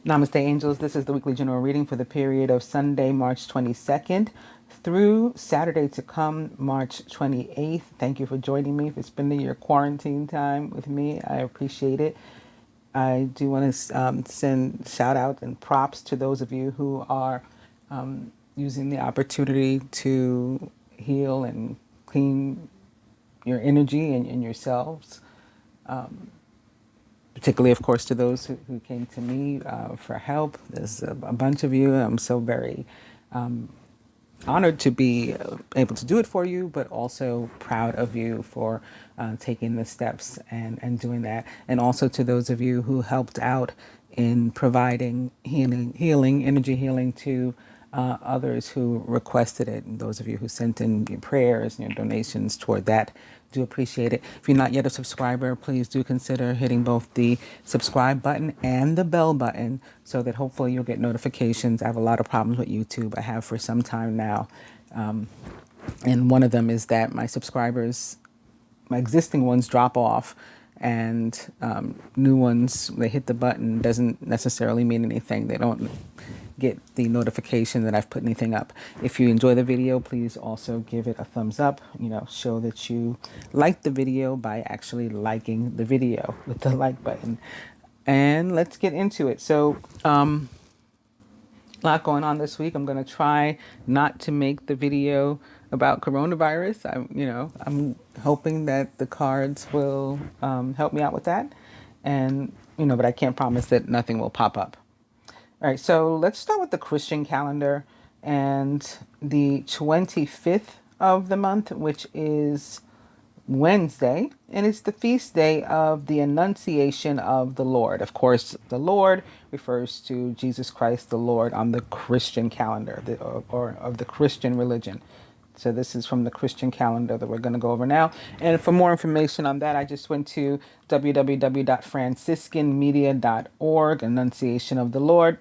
Namaste, angels. This is the weekly general reading for the period of Sunday, March 22nd through Saturday to come, March 28th. Thank you for joining me for spending your quarantine time with me. I appreciate it. I do want to send shout out and props to those of you who are using the opportunity to heal and clean your energy and yourselves. Particularly, of course, to those who came to me for help. There's a bunch of you. I'm so very honored to be able to do it for you, but also proud of you for taking the steps and doing that. And also to those of you who helped out in providing energy healing to others who requested it, and those of you who sent in your prayers and your donations toward that. Do appreciate it. If you're not yet a subscriber, please do consider hitting both the subscribe button and the bell button so that hopefully you'll get notifications. I have a lot of problems with YouTube. I have for some time now. And one of them is that my subscribers, my existing ones drop off, and new ones, they hit the button, doesn't necessarily mean anything. They don't get the notification that I've put anything up. If you enjoy the video, please also give it a thumbs up. Show that you like the video by actually liking the video with the like button. And let's get into it. So, a lot going on this week. I'm going to try not to make the video about coronavirus. I'm hoping that the cards will help me out with that. And, but I can't promise that nothing will pop up. All right, so let's start with the Christian calendar and the 25th of the month, which is Wednesday, and it's the feast day of the Annunciation of the Lord. Of course, the Lord refers to Jesus Christ, the Lord, on the Christian calendar or of the Christian religion. So this is from the Christian calendar that we're going to go over now. And for more information on that, I just went to www.franciscanmedia.org, Annunciation of the Lord,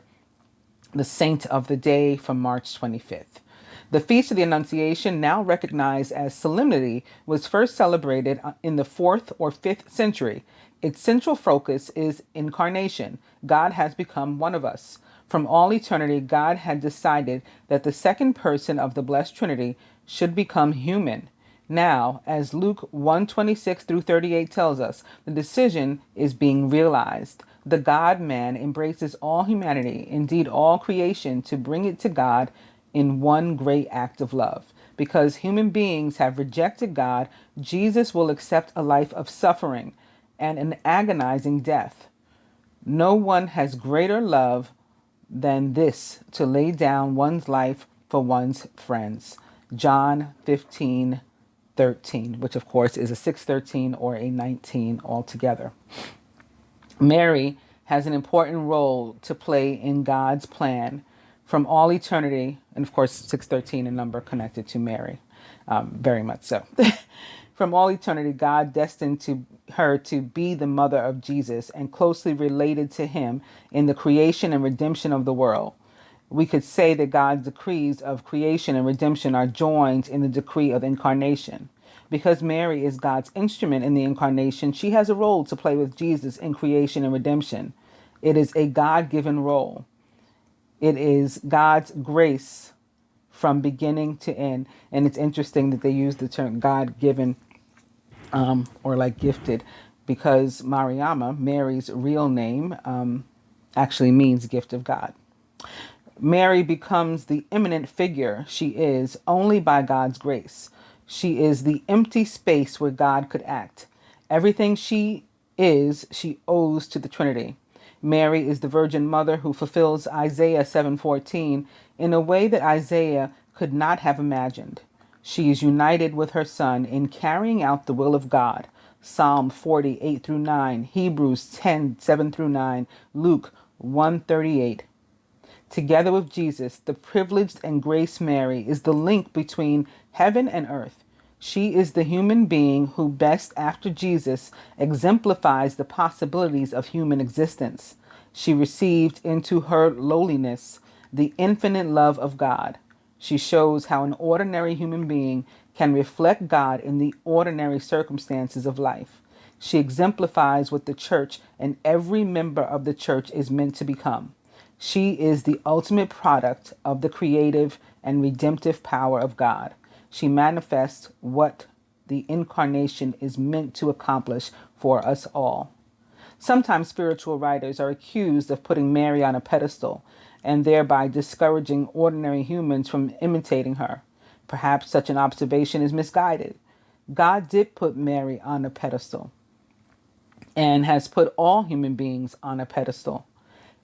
the saint of the day from March 25th. The Feast of the Annunciation, now recognized as solemnity, was first celebrated in the 4th or 5th century. Its central focus is incarnation. God has become one of us. From all eternity, God had decided that the second person of the Blessed Trinity should become human. Now, as Luke 1:26 through 38 tells us, the decision is being realized. The God-man embraces all humanity, indeed all creation, to bring it to God in one great act of love. Because human beings have rejected God, Jesus will accept a life of suffering and an agonizing death. No one has greater love than this, to lay down one's life for one's friends. John 15:13, which of course is a 6:13 or a 19 altogether. Mary has an important role to play in God's plan from all eternity, and of course 6:13, a number connected to Mary, very much so. From all eternity, God destined her to be the mother of Jesus and closely related to him in the creation and redemption of the world. We could say that God's decrees of creation and redemption are joined in the decree of incarnation. Because Mary is God's instrument in the incarnation, she has a role to play with Jesus in creation and redemption. It is a God-given role. It is God's grace from beginning to end. And it's interesting that they use the term God-given or like gifted, because Mariama, Mary's real name, actually means gift of God. Mary becomes the eminent figure she is only by God's grace. She is the empty space where God could act. Everything she is, she owes to the Trinity. Mary is the Virgin Mother who fulfills Isaiah 7:14 in a way that Isaiah could not have imagined. She is united with her Son in carrying out the will of God. Psalm 48 through 9, Hebrews 10:7 through 9, Luke 1:38. Together with Jesus, the privileged and grace Mary is the link between heaven and earth. She is the human being who best, after Jesus, exemplifies the possibilities of human existence. She received into her lowliness the infinite love of God. She shows how an ordinary human being can reflect God in the ordinary circumstances of life. She exemplifies what the church and every member of the church is meant to become. She is the ultimate product of the creative and redemptive power of God. She manifests what the incarnation is meant to accomplish for us all. Sometimes spiritual writers are accused of putting Mary on a pedestal and thereby discouraging ordinary humans from imitating her. Perhaps such an observation is misguided. God did put Mary on a pedestal and has put all human beings on a pedestal.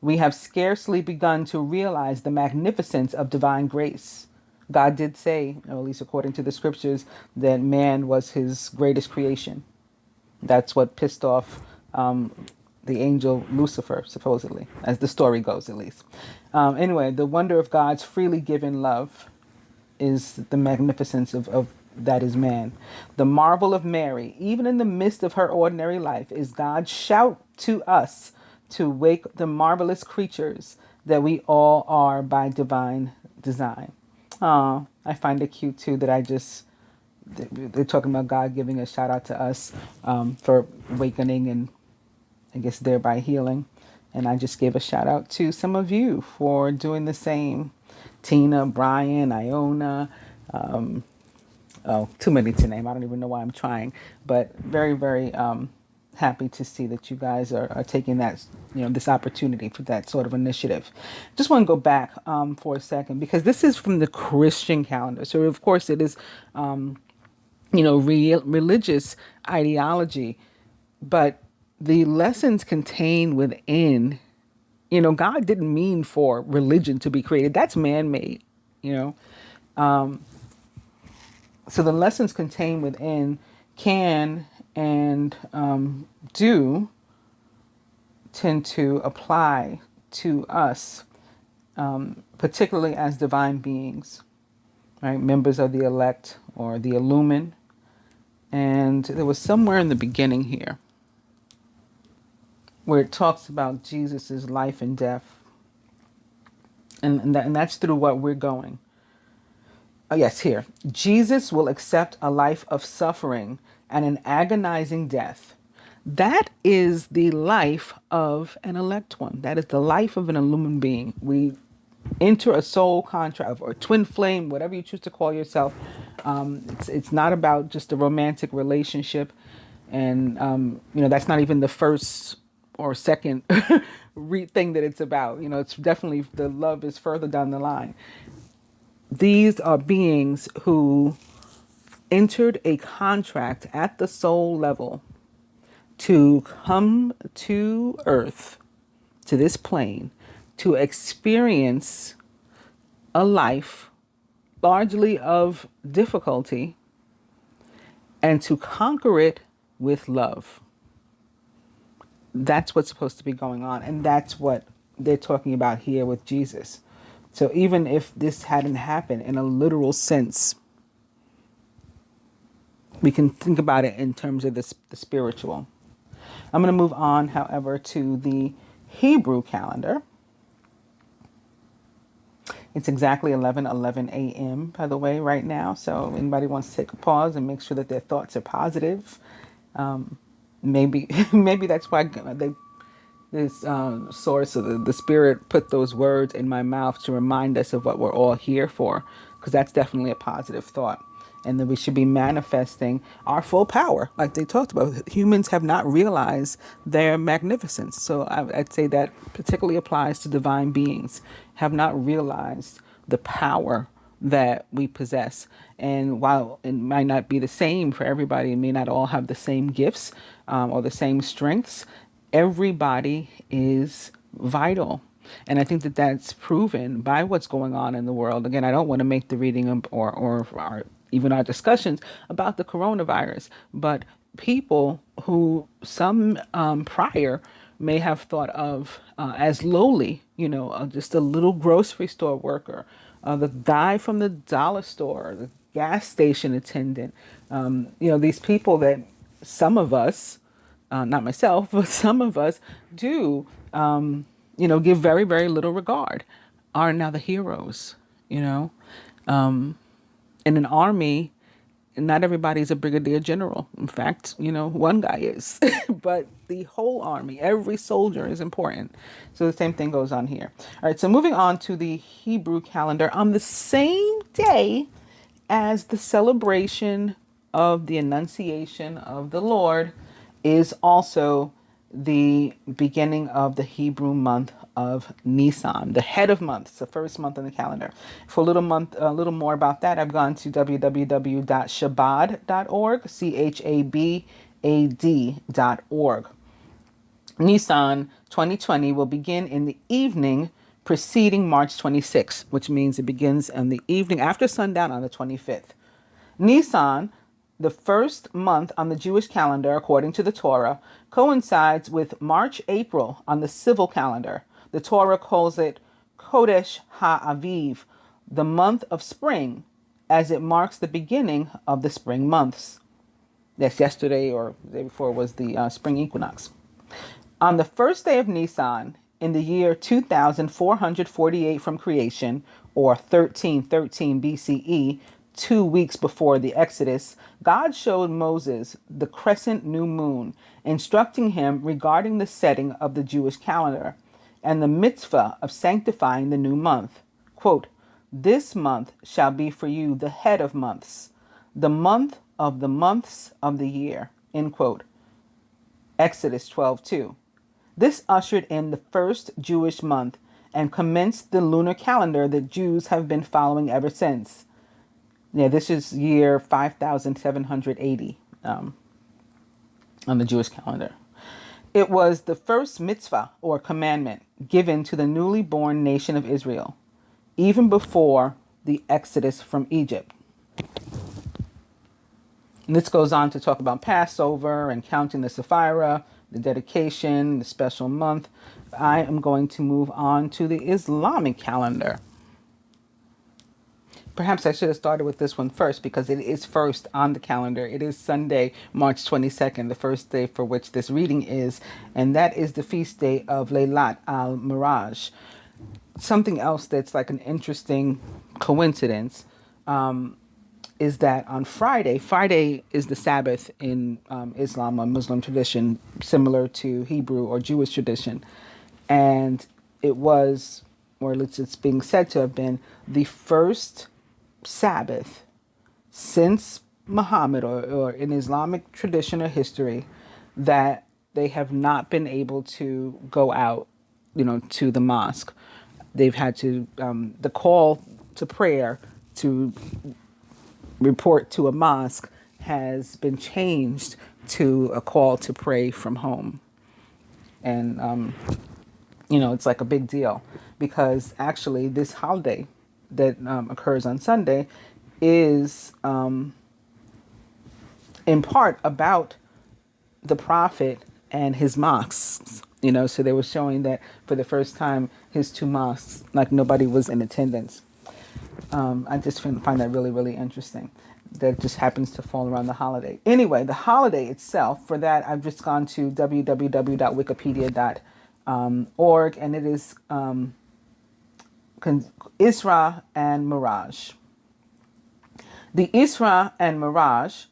We have scarcely begun to realize the magnificence of divine grace. God did say, or at least according to the scriptures, that man was his greatest creation. That's what pissed off the angel Lucifer, supposedly, as the story goes, at least. Anyway, the wonder of God's freely given love is the magnificence of that is man. The marvel of Mary, even in the midst of her ordinary life, is God's shout to us to wake the marvelous creatures that we all are by divine design. I find it cute too that they're talking about God giving a shout out to us for awakening and I guess thereby healing. And I just gave a shout out to some of you for doing the same. Tina, Brian, Iona, too many to name. I don't even know why I'm trying, but very, very happy to see that you guys are taking that, this opportunity for that sort of initiative. Just want to go back for a second because this is from the Christian calendar. So of course it is, religious ideology, but the lessons contained within, God didn't mean for religion to be created. That's man-made, So the lessons contained within can and do tend to apply to us, particularly as divine beings, right? Members of the elect or the Illumined. And there was somewhere in the beginning here where it talks about Jesus's life and death. And that's through what we're going. Oh, yes, here. Jesus will accept a life of suffering and an agonizing death. That is the life of an elect one. That is the life of an illumined being. We enter a soul contract or twin flame, whatever you choose to call yourself. It's not about just a romantic relationship. And, that's not even the first or second thing that it's about. It's definitely the love is further down the line. These are beings who entered a contract at the soul level to come to Earth, to this plane, to experience a life largely of difficulty and to conquer it with love. That's what's supposed to be going on. And that's what they're talking about here with Jesus. So even if this hadn't happened in a literal sense, we can think about it in terms of the spiritual. I'm going to move on, however, to the Hebrew calendar. It's exactly 11:11 a.m., by the way, right now. So if anybody wants to take a pause and make sure that their thoughts are positive, maybe that's why this source of the spirit put those words in my mouth to remind us of what we're all here for, because that's definitely a positive thought. And that we should be manifesting our full power, like they talked about. Humans have not realized their magnificence. So I'd say that particularly applies to divine beings, have not realized the power that we possess. And while it might not be the same for everybody, it may not all have the same gifts or the same strengths, everybody is vital. And I think that that's proven by what's going on in the world. Again, I don't want to make the reading or even our discussions about the coronavirus, but people who some prior may have thought of as lowly, just a little grocery store worker, the guy from the dollar store, the gas station attendant, these people that some of us, not myself, but some of us do, give very, very little regard, are now the heroes, in an army, not everybody's a brigadier general. In fact, one guy is, but the whole army, every soldier is important. So the same thing goes on here. All right. So moving on to the Hebrew calendar, on the same day as the celebration of the Annunciation of the Lord is also the beginning of the Hebrew month of Nisan, the head of months, the first month on the calendar. For a little more about that, I've gone to www.chabad.org, CHABAD.org. Nisan 2020 will begin in the evening preceding March 26th, which means it begins in the evening after sundown on the 25th. Nisan, the first month on the Jewish calendar, according to the Torah, coincides with March-April on the civil calendar. The Torah calls it Kodesh HaAviv, the month of spring, as it marks the beginning of the spring months. Yes, yesterday or the day before was the spring equinox. On the first day of Nisan, in the year 2448 from creation, or 1313 BCE, 2 weeks before the Exodus, God showed Moses the crescent new moon, instructing him regarding the setting of the Jewish calendar and the mitzvah of sanctifying the new month. Quote, "This month shall be for you the head of months, the month of the months of the year." End quote. Exodus 12:2. This ushered in the first Jewish month and commenced the lunar calendar that Jews have been following ever since. Yeah, this is year 5780 on the Jewish calendar. It was the first mitzvah or commandment given to the newly born nation of Israel, even before the exodus from Egypt. And this goes on to talk about Passover and counting the Sephirah, the dedication, the special month. I am going to move on to the Islamic calendar. Perhaps I should have started with this one first because it is first on the calendar. It is Sunday, March 22nd, the first day for which this reading is, and that is the feast day of Laylat al-Miraj. Something else that's like an interesting coincidence is that on Friday is the Sabbath in Islam or Muslim tradition, similar to Hebrew or Jewish tradition. And it was, or it's being said to have been, the first Sabbath since Muhammad or in Islamic tradition or history that they have not been able to go out, to the mosque. They've had to, the call to prayer to report to a mosque has been changed to a call to pray from home. And, it's like a big deal because actually this holiday that occurs on Sunday is in part about the prophet and his mosques. So they were showing that for the first time, his two mosques, like nobody was in attendance. I just find that really, really interesting. That just happens to fall around the holiday. Anyway, the holiday itself, for that, I've just gone to www.wikipedia.org, and it is Isra and Miraj. The Isra and Miraj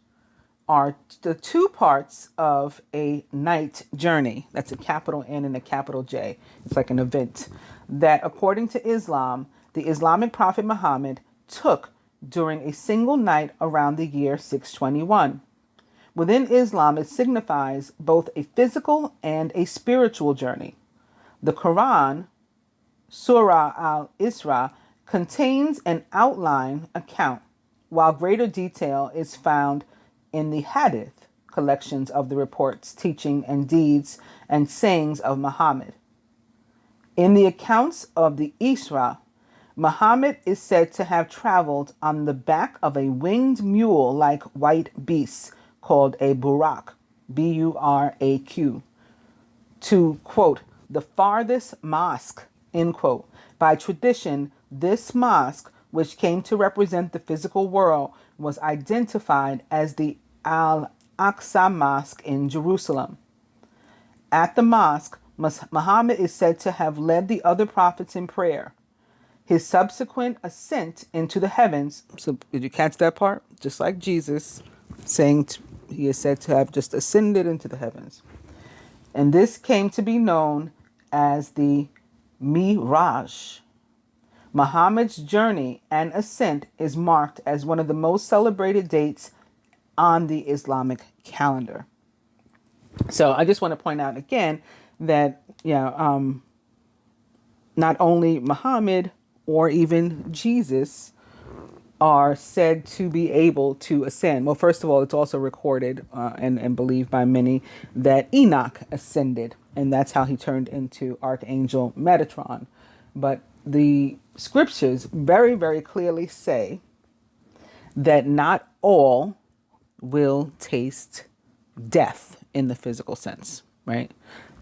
are the two parts of a night journey. That's a capital N and a capital J. It's like an event that, according to Islam, the Islamic prophet Muhammad took during a single night around the year 621. Within Islam, it signifies both a physical and a spiritual journey. The Quran, Surah al-Isra, contains an outline account, while greater detail is found in the Hadith collections of the reports, teaching, and deeds and sayings of Muhammad. In the accounts of the Isra, Muhammad is said to have traveled on the back of a winged mule-like white beast called a burak, B-U-R-A-Q, to, quote, the farthest mosque, end quote. By tradition, this mosque, which came to represent the physical world, was identified as the Al-Aqsa Mosque in Jerusalem. At the mosque, Muhammad is said to have led the other prophets in prayer. His subsequent ascent into the heavens. So did you catch that part? Just like Jesus saying he is said to have just ascended into the heavens. And this came to be known as the Miraj. Muhammad's journey and ascent is marked as one of the most celebrated dates on the Islamic calendar. So I just want to point out again that, not only Muhammad or even Jesus are said to be able to ascend. Well, first of all, it's also recorded and believed by many that Enoch ascended, and that's how he turned into Archangel Metatron. But the scriptures very, very clearly say that not all will taste death in the physical sense, right?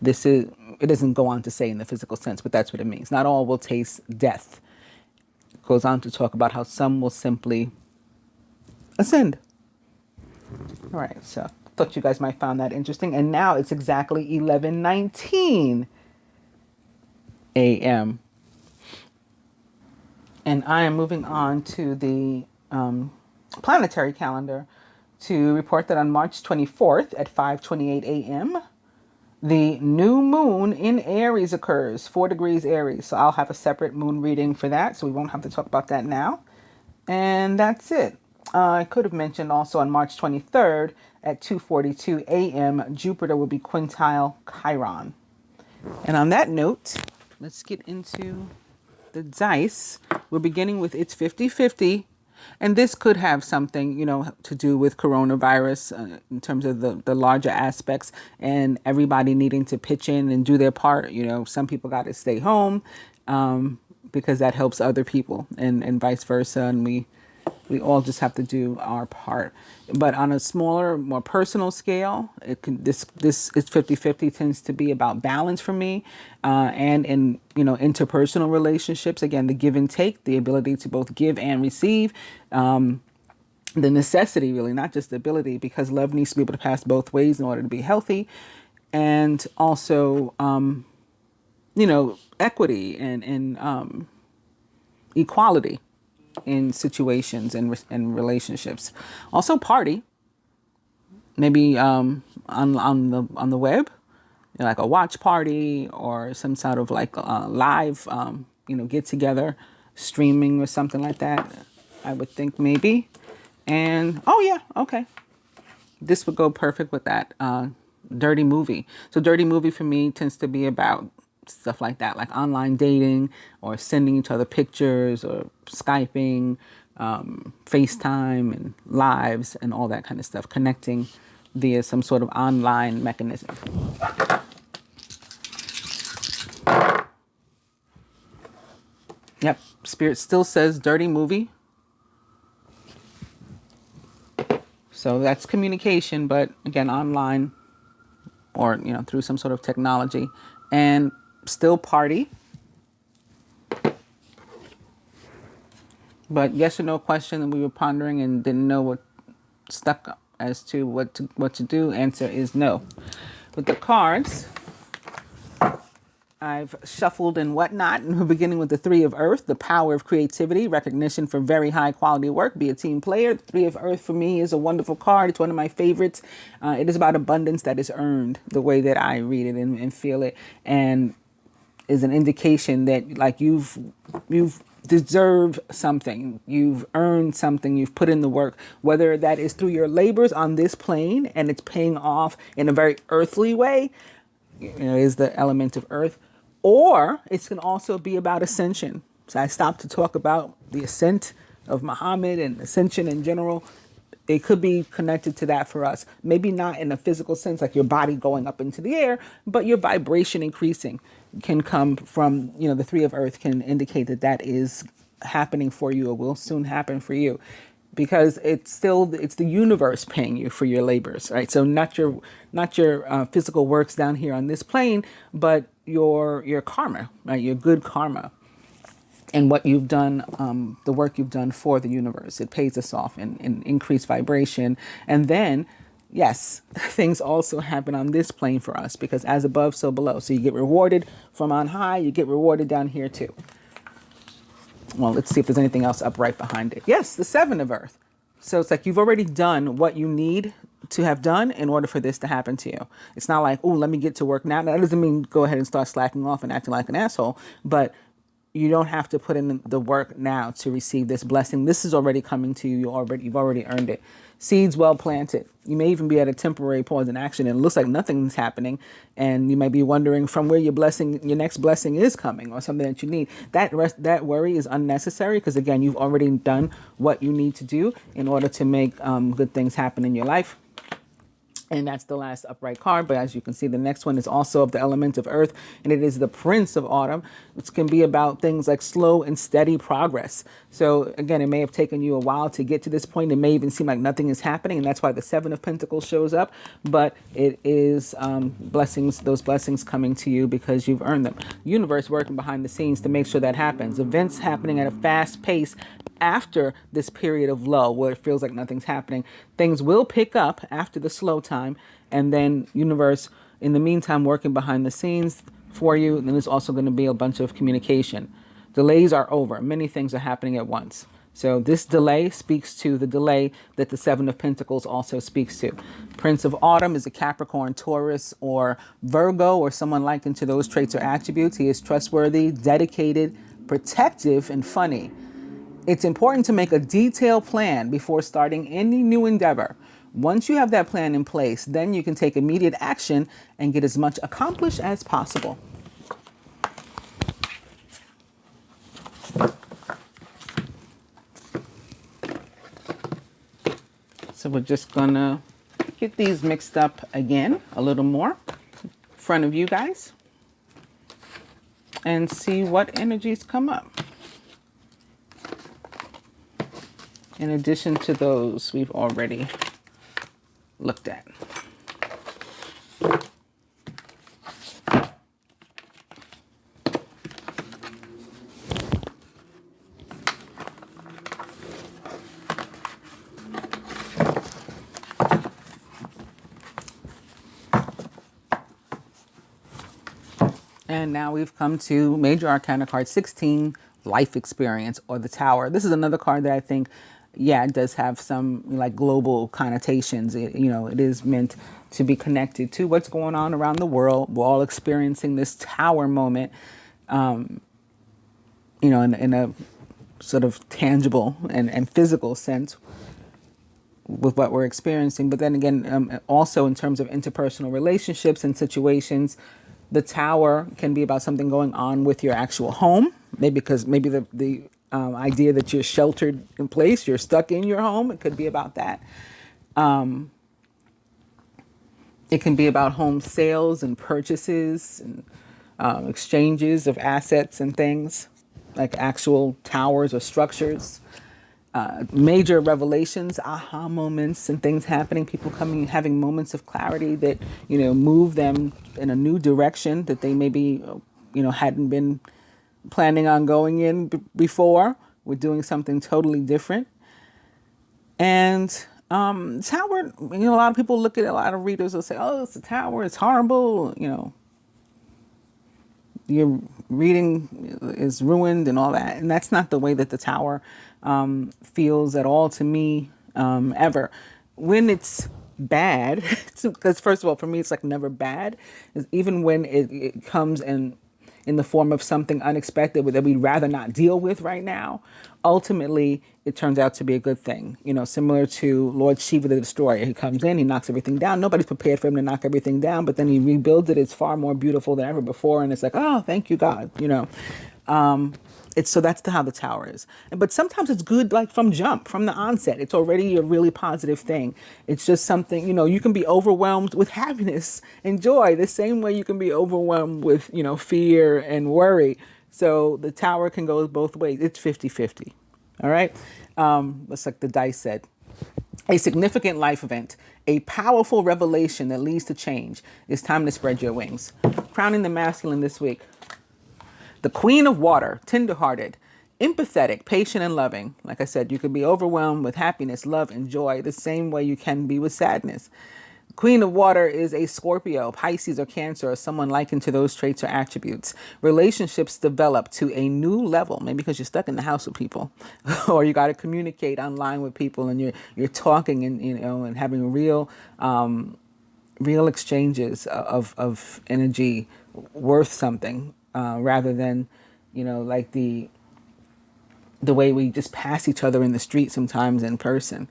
It doesn't go on to say in the physical sense, but that's what it means. Not all will taste death. It goes on to talk about how some will simply ascend. All right, so I thought you guys might find that interesting. And now it's exactly 11:19 a.m. And I am moving on to the planetary calendar to report that on March 24th at 5:28 a.m., the new moon in Aries occurs, 4 degrees Aries. So I'll have a separate moon reading for that, so we won't have to talk about that now. And that's it. I could have mentioned also on March 23rd at 2:42 a.m., Jupiter will be quintile Chiron. And on that note, let's get into the dice. We're beginning with its 50-50. And this could have something, to do with coronavirus in terms of the larger aspects and everybody needing to pitch in and do their part. Some people got to stay home because that helps other people and vice versa. And we all just have to do our part. But on a smaller, more personal scale, this is 50-50 tends to be about balance for me. And in, interpersonal relationships, again, the give and take, the ability to both give and receive, the necessity really, not just the ability, because love needs to be able to pass both ways in order to be healthy. And also, equity and equality in situations and relationships. Also party, maybe on the web, like a watch party or some sort of like live get together, streaming or something like that. I would think maybe. And okay, this would go perfect with that dirty movie. So dirty movie for me tends to be about stuff like that, like online dating or sending each other pictures or Skyping, FaceTime and lives and all that kind of stuff, connecting via some sort of online mechanism. Yep, Spirit still says dirty movie. So that's communication, but again, online or, through some sort of technology. And still party. But yes or no question that we were pondering and didn't know what stuck as to what to do. Answer is no. With the cards, I've shuffled and whatnot, and we're beginning with the Three of Earth, the power of creativity, recognition for very high quality work, be a team player. The Three of Earth for me is a wonderful card. It's one of my favorites. It is about abundance that is earned, the way that I read it and feel it, and is an indication that like you've deserved something, you've earned something, you've put in the work, whether that is through your labors on this plane and it's paying off in a very earthly way, is the element of earth, or it can also be about ascension. So I stopped to talk about the ascent of Muhammad and ascension in general. It could be connected to that for us. Maybe not in a physical sense, like your body going up into the air, but your vibration increasing can come from, the Three of Earth can indicate that that is happening for you or will soon happen for you, because it's the universe paying you for your labors, right? So not your physical works down here on this plane, but your karma, right? Your good karma. And what you've done, the work you've done for the universe, it pays us off in increased vibration. And then, yes, things also happen on this plane for us, because as above, so below. So you get rewarded from on high, you get rewarded down here too. Well, let's see if there's anything else up right behind it. Yes, the Seven of Earth. So it's like you've already done what you need to have done in order for this to happen to you. It's not like, oh, let me get to work now. That doesn't mean go ahead and start slacking off and acting like an asshole, but you don't have to put in the work now to receive this blessing. This is already coming to you. You've already earned it. Seeds well planted. You may even be at a temporary pause in action and it looks like nothing's happening. And you might be wondering from where your next blessing is coming or something that you need. That worry is unnecessary because again, you've already done what you need to do in order to make good things happen in your life. And that's the last upright card. But as you can see, the next one is also of the element of earth, and it is the Prince of Autumn, which can be about things like slow and steady progress. So again, it may have taken you a while to get to this point. It may even seem like nothing is happening, and that's why the Seven of Pentacles shows up. But it is blessings, those blessings coming to you because you've earned them. Universe working behind the scenes to make sure that happens. Events happening at a fast pace. After this period of lull where it feels like nothing's happening, things will pick up after the slow time, and then universe in the meantime working behind the scenes for you. And then there's also going to be a bunch of communication. Delays are over. Many things are happening at once. So this delay speaks to the delay that the Seven of Pentacles also speaks to. Prince of Autumn is a Capricorn, Taurus, or Virgo, or someone likened to those traits or attributes. He is trustworthy, dedicated, protective, and funny. It's important to make a detailed plan before starting any new endeavor. Once you have that plan in place, then you can take immediate action and get as much accomplished as possible. So we're just gonna get these mixed up again a little more in front of you guys and see what energies come up. In addition to those we've already looked at. And now we've come to Major Arcana card 16, Life Experience, or the Tower. This is another card that I think, yeah, it does have some like global connotations. It is meant to be connected to what's going on around the world. We're all experiencing this tower moment, in a sort of tangible and physical sense with what we're experiencing. But then again, also in terms of interpersonal relationships and situations, the tower can be about something going on with your actual home. Maybe the idea that you're sheltered in place, you're stuck in your home. It could be about that. It can be about home sales and purchases and exchanges of assets and things like actual towers or structures. Major revelations, aha moments and things happening, people having moments of clarity that, move them in a new direction that they maybe, hadn't been planning on going in before. We're doing something totally different. And tower, a lot of people look at it, a lot of readers will say, oh, it's a tower, it's horrible, your reading is ruined and all that. And that's not the way that the tower feels at all to me, ever. When it's bad, because first of all, for me, it's like never bad. Even when it comes in the form of something unexpected that we'd rather not deal with right now, ultimately it turns out to be a good thing. Similar to Lord Shiva the Destroyer. He comes in, he knocks everything down. Nobody's prepared for him to knock everything down, but then he rebuilds it. It's far more beautiful than ever before. And it's like, oh, thank you, God, So that's how the tower is. But sometimes it's good, like from the onset. It's already a really positive thing. It's just something, you can be overwhelmed with happiness and joy the same way you can be overwhelmed with, fear and worry. So the tower can go both ways. It's 50-50. All right. That's like the dice said. A significant life event, a powerful revelation that leads to change. It's time to spread your wings. Crowning the masculine this week. The Queen of Water, tenderhearted, empathetic, patient, and loving. Like I said, you could be overwhelmed with happiness, love, and joy the same way you can be with sadness. Queen of Water is a Scorpio, Pisces, or Cancer, or someone likened to those traits or attributes. Relationships develop to a new level, maybe because you're stuck in the house with people, or you got to communicate online with people, and you're talking and and having real exchanges of energy worth something, rather than like the way we just pass each other in the street sometimes in person,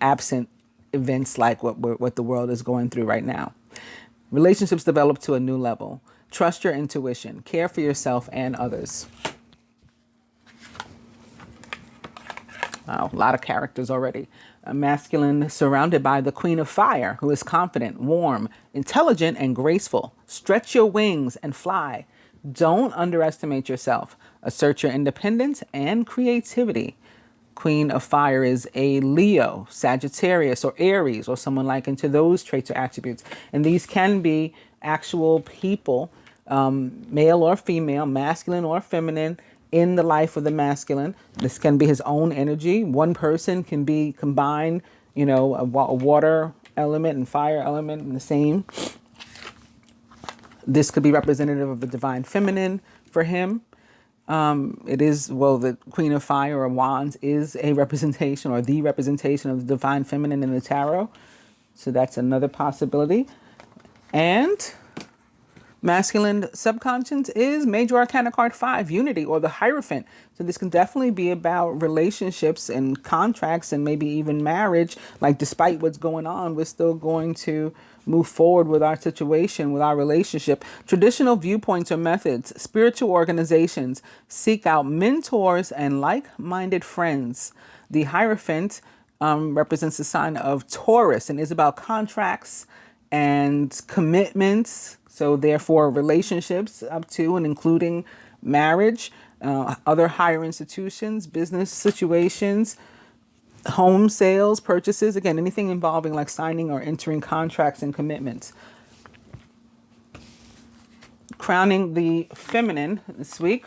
absent events like what the world is going through right now. Relationships develop to a new level. Trust your intuition. Care for yourself and others. Wow, a lot of characters already. A masculine surrounded by the Queen of Fire, who is confident, warm, intelligent, and graceful. Stretch your wings and fly. Don't underestimate yourself. Assert your independence and creativity. Queen of Fire is a Leo, Sagittarius, or Aries, or someone likened to those traits or attributes. And these can be actual people, male or female, masculine or feminine, in the life of the masculine. This can be his own energy. One person can be combined, a water element and fire element in the same. This could be representative of the divine feminine for him. It is, the Queen of Fire or Wands is a representation, or the representation, of the divine feminine in the tarot. So that's another possibility. And masculine subconscious is Major Arcana card 5, Unity, or the Hierophant. So this can definitely be about relationships and contracts and maybe even marriage. Like, despite what's going on, we're still going to move forward with our situation, with our relationship. Traditional viewpoints or methods. Spiritual organizations seek out mentors and like-minded friends. The Hierophant represents the sign of Taurus and is about contracts and commitments. So therefore, relationships up to and including marriage, other higher institutions, business situations, home sales, purchases, again, anything involving like signing or entering contracts and commitments. Crowning the feminine this week,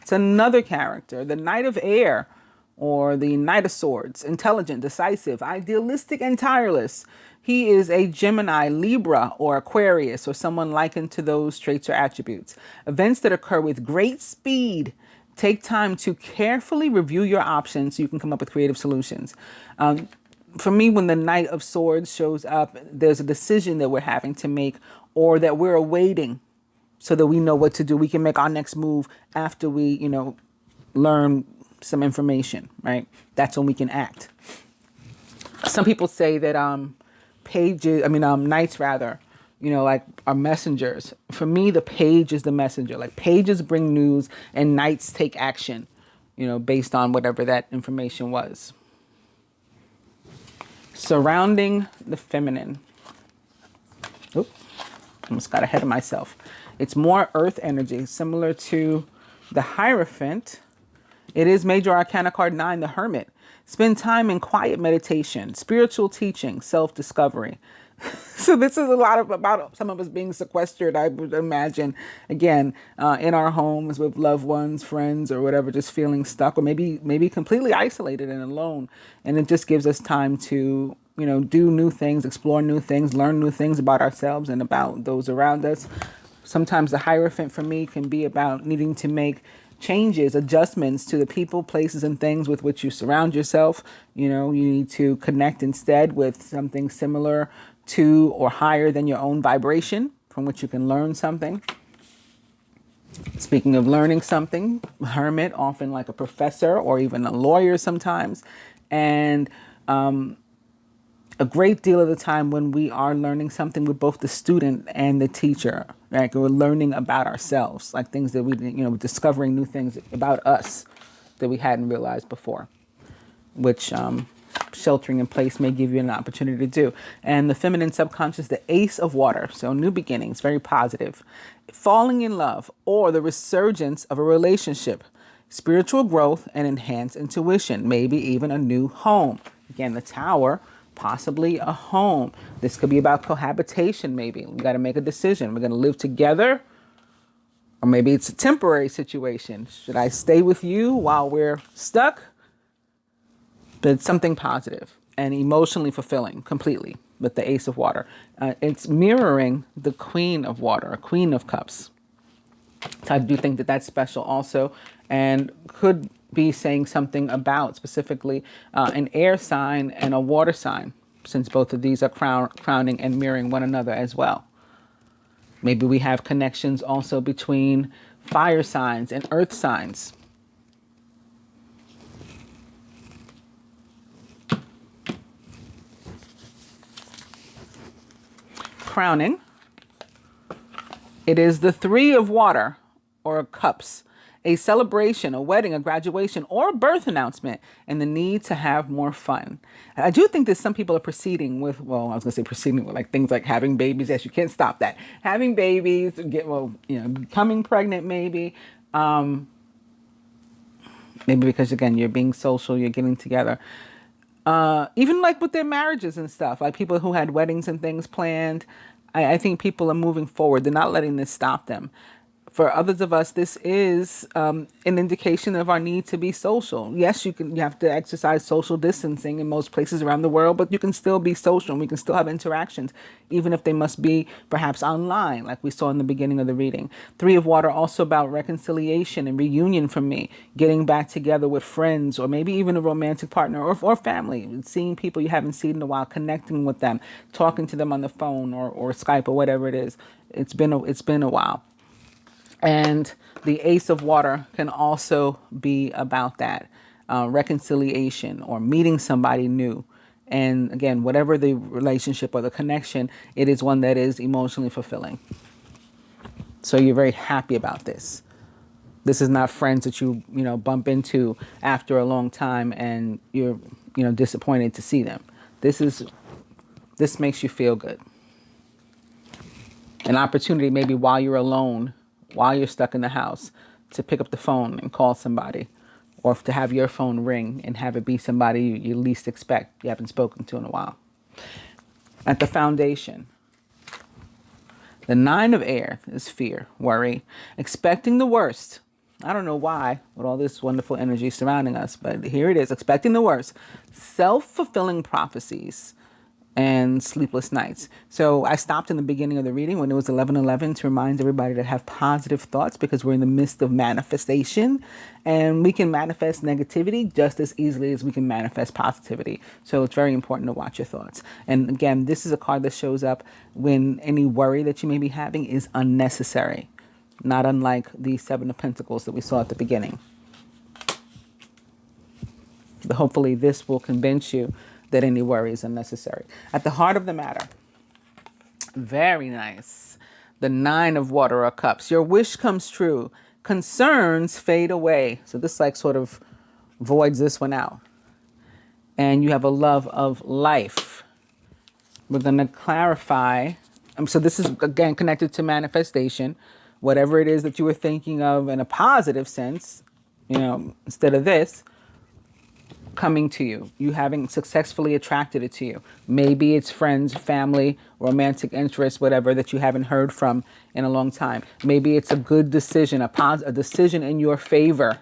it's another character, the Knight of Air, or the Knight of Swords, intelligent, decisive, idealistic, and tireless. He is a Gemini, Libra, or Aquarius, or someone likened to those traits or attributes. Events that occur with great speed. Take time to carefully review your options so you can come up with creative solutions. For me, when the Knight of Swords shows up, there's a decision that we're having to make, or that we're awaiting so that we know what to do. We can make our next move after we, learn some information, right? That's when we can act. Some people say that knights rather, like are messengers. For me, the page is the messenger. Like, pages bring news and knights take action, based on whatever that information was. Surrounding the feminine. Oop, almost got ahead of myself. It's more earth energy, similar to the Hierophant. It is Major Arcana card 9, the Hermit. Spend time in quiet meditation, spiritual teaching, self-discovery. So this is a lot about some of us being sequestered, I would imagine, again, in our homes with loved ones, friends, or whatever, just feeling stuck, or maybe completely isolated and alone. And it just gives us time to, do new things, explore new things, learn new things about ourselves and about those around us. Sometimes the Hierophant for me can be about needing to make changes, adjustments to the people, places, and things with which you surround yourself. You need to connect instead with something similar to or higher than your own vibration, from which you can learn something. Speaking of learning something, hermit, often like a professor or even a lawyer sometimes. And a great deal of the time when we are learning something, we're both the student and the teacher, right? We're learning about ourselves, like things that we, discovering new things about us that we hadn't realized before, which sheltering in place may give you an opportunity to do. And the feminine subconscious, the Ace of Water. So new beginnings, very positive. Falling in love or the resurgence of a relationship, spiritual growth and enhanced intuition, maybe even a new home. Again, the Tower, possibly a home. This could be about cohabitation, maybe. We got to make a decision. We're going to live together, or maybe it's a temporary situation. Should I stay with you while we're stuck? But it's something positive and emotionally fulfilling completely. with the Ace of Water. It's mirroring the Queen of Water, a Queen of Cups. So I do think that that's special also, and could be saying something about specifically an air sign and a water sign, since both of these are crowning and mirroring one another as well. Maybe we have connections also between fire signs and earth signs. Crowning. It is the Three of Water, or Cups, a celebration, a wedding, a graduation, or a birth announcement, and the need to have more fun. And I do think that some people are proceeding with, well, I was going to say proceeding with like things like having babies. Yes, you can't stop that. Having babies, becoming pregnant maybe. Maybe because, again, you're being social, you're getting together. Even like with their marriages and stuff, like people who had weddings and things planned. I think people are moving forward. They're not letting this stop them. For others of us, this is an indication of our need to be social. Yes, you have to exercise social distancing in most places around the world, but you can still be social and we can still have interactions, even if they must be perhaps online, like we saw in the beginning of the reading. Three of Water also about reconciliation and reunion for me, getting back together with friends or maybe even a romantic partner or family, seeing people you haven't seen in a while, connecting with them, talking to them on the phone or Skype or whatever it is. It's been a while. And the Ace of Water can also be about that, reconciliation or meeting somebody new. And again, whatever the relationship or the connection, it is one that is emotionally fulfilling. So you're very happy about this. This is not friends that you bump into after a long time and you're disappointed to see them. This makes you feel good. An opportunity maybe while you're alone, while you're stuck in the house, to pick up the phone and call somebody, or to have your phone ring and have it be somebody you least expect, you haven't spoken to in a while. At the foundation, the Nine of Air is fear, worry, expecting the worst. I don't know why, with all this wonderful energy surrounding us, but here it is, expecting the worst. Self-fulfilling prophecies and sleepless nights. So I stopped in the beginning of the reading when it was 11:11 to remind everybody to have positive thoughts, because we're in the midst of manifestation and we can manifest negativity just as easily as we can manifest positivity. So it's very important to watch your thoughts. And again, this is a card that shows up when any worry that you may be having is unnecessary, not unlike the Seven of Pentacles that we saw at the beginning. But hopefully this will convince you that any worry is unnecessary. At the heart of the matter, very nice. The Nine of Water or Cups. Your wish comes true. Concerns fade away. So this like sort of voids this one out. And you have a love of life. We're going to clarify. So this is, again, connected to manifestation. Whatever it is that you were thinking of in a positive sense, instead of this, coming to you, you having successfully attracted it to you. Maybe it's friends, family, romantic interest, whatever that you haven't heard from in a long time. Maybe it's a good decision, a decision in your favor.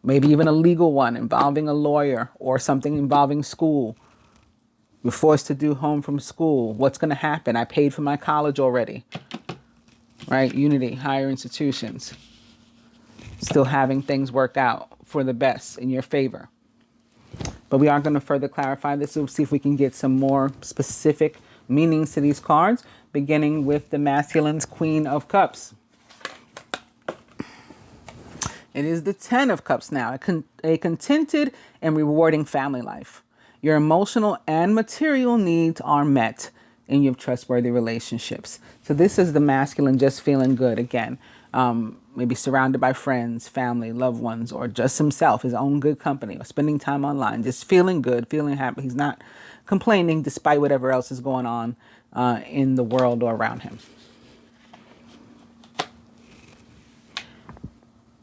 Maybe even a legal one involving a lawyer or something involving school. You're forced to do home from school. What's going to happen? I paid for my college already. Right? Unity, higher institutions. Still having things work out for the best in your favor. But we are going to further clarify this. We'll see if we can get some more specific meanings to these cards, beginning with the masculine's Queen of Cups. It is the Ten of Cups now, a contented and rewarding family life. Your emotional and material needs are met and you have trustworthy relationships. So this is the masculine just feeling good again. Maybe surrounded by friends, family, loved ones, or just himself, his own good company, or spending time online, just feeling good, feeling happy. He's not complaining despite whatever else is going on in the world or around him.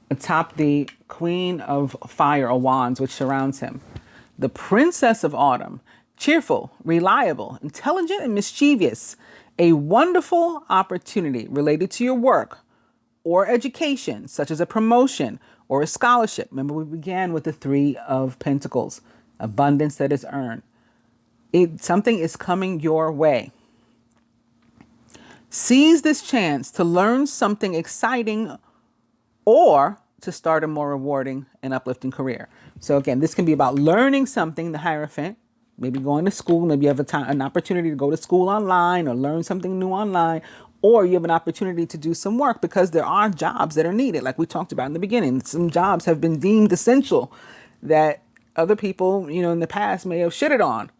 Atop the Queen of Fire or Wands, which surrounds him. The Princess of Autumn, cheerful, reliable, intelligent, and mischievous. A wonderful opportunity related to your work or education, such as a promotion or a scholarship. Remember, we began with the Three of Pentacles, abundance that is earned. Something is coming your way. Seize this chance to learn something exciting or to start a more rewarding and uplifting career. So again, this can be about learning something, the Hierophant, maybe going to school, maybe you have an opportunity to go to school online or learn something new online, or you have an opportunity to do some work because there are jobs that are needed. Like we talked about in the beginning, some jobs have been deemed essential that other people, in the past may have shitted on.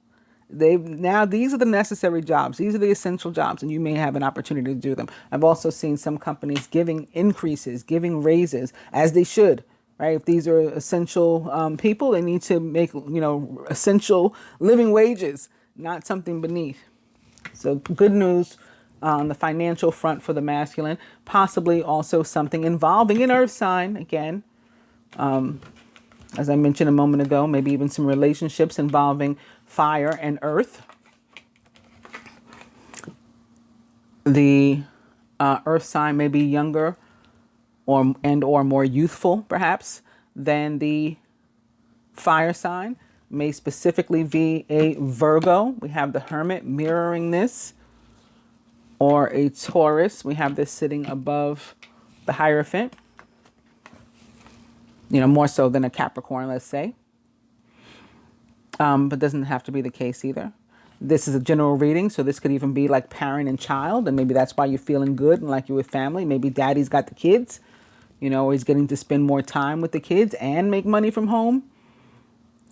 These are the necessary jobs. These are the essential jobs, and you may have an opportunity to do them. I've also seen some companies giving increases, giving raises, as they should, right? If these are essential people, they need to make, essential living wages, not something beneath. So good news on the financial front for the masculine, possibly also something involving an earth sign again. As I mentioned a moment ago, maybe even some relationships involving fire and earth. The earth sign may be younger or more youthful, perhaps, than the fire sign. May specifically be a Virgo. We have the Hermit mirroring this. Or a Taurus. We have this sitting above the Hierophant. More so than a Capricorn, let's say. But doesn't have to be the case either. This is a general reading, so this could even be like parent and child, and maybe that's why you're feeling good and like you're with family. Maybe daddy's got the kids, he's getting to spend more time with the kids and make money from home.